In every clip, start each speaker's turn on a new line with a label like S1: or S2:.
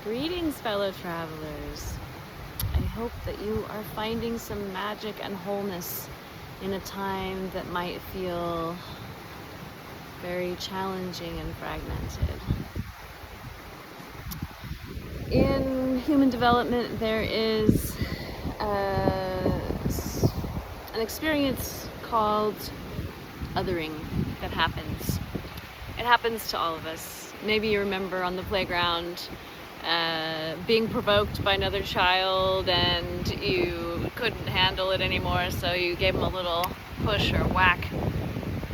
S1: Greetings, fellow travelers. I hope that you are finding some magic and wholeness in a time that might feel very challenging and fragmented. In human development, there is an experience called othering that happens. It happens to all of us. Maybe you remember on the playground being provoked by another child and you couldn't handle it anymore, so you gave them a little push or whack,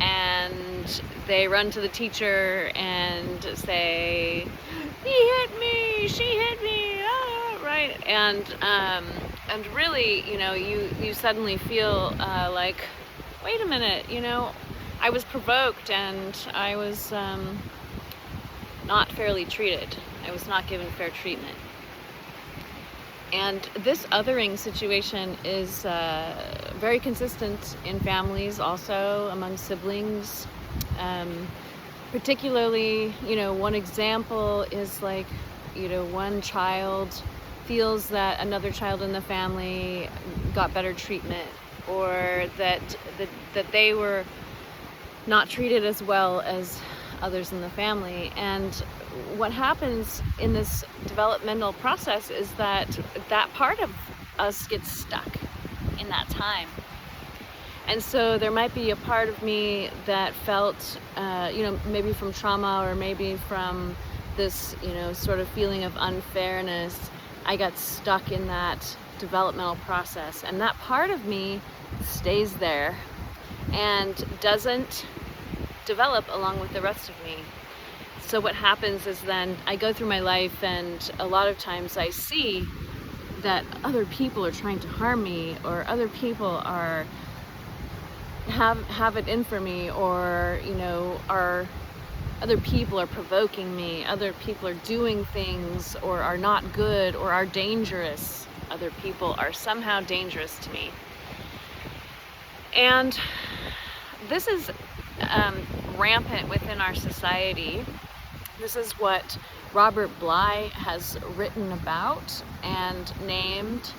S1: and they run to the teacher and say, "He hit me, she hit me," right? And really, you suddenly feel like, wait a minute, I was provoked and I was not fairly treated. I was not given fair treatment. And this othering situation is very consistent in families, also among siblings. Particularly, one example is like, one child feels that another child in the family got better treatment, or that they were not treated as well as others in the family. And what happens in this developmental process is that part of us gets stuck in that time. And so there might be a part of me that felt, maybe from trauma, or maybe from this, sort of feeling of unfairness. I got stuck in that developmental process, and that part of me stays there and doesn't develop along with the rest of me. So what happens is then I go through my life, and a lot of times I see that other people are trying to harm me, or other people have it in for me, or other people are provoking me, other people are doing things, or are not good, or are dangerous. Other people are somehow dangerous to me. And this is rampant within our society. This is what Robert Bly has written about and named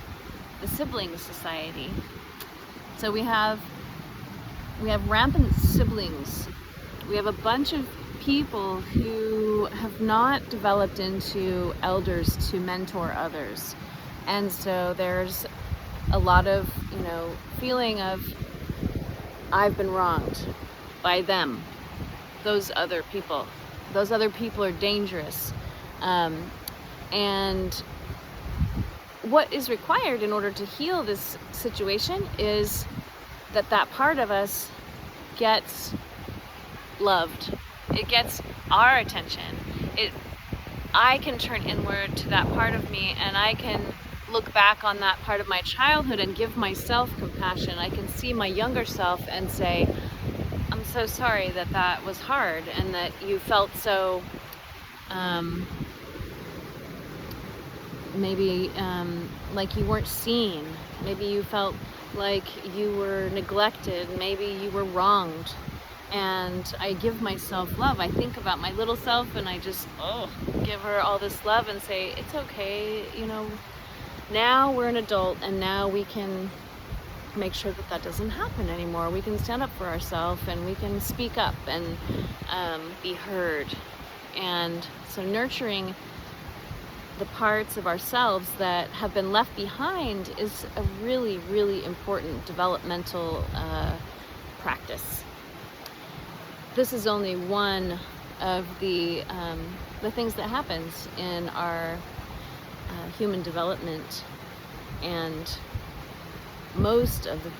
S1: the Sibling Society. So we have rampant siblings. We have a bunch of people who have not developed into elders to mentor others. And so there's a lot of, feeling of, I've been wronged by them, those other people. Those other people are dangerous. And what is required in order to heal this situation is that part of us gets loved. It gets our attention. I can turn inward to that part of me, and I can look back on that part of my childhood and give myself compassion. I can see my younger self and say, I'm so sorry that was hard, and that you felt so maybe like you weren't seen. Maybe you felt like you were neglected. Maybe you were wronged. And I give myself love. I think about my little self, and I just give her all this love and say, it's okay, now we're an adult, and now we can make sure that doesn't happen anymore. We can stand up for ourselves, and we can speak up and be heard. And so nurturing the parts of ourselves that have been left behind is a really, really important developmental practice. This is only one of the things that happens in our human development. And most of the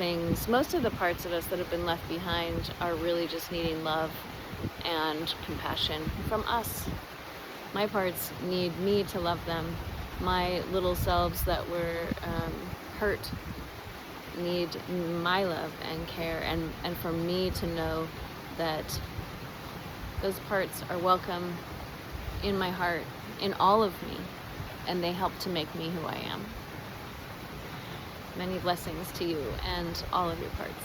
S1: parts of us that have been left behind are really just needing love and compassion from us. My parts need me to love them. My little selves that were hurt need my love and care, and for me to know that those parts are welcome in my heart, in all of me, and they help to make me who I am. Many blessings to you and all of your parts.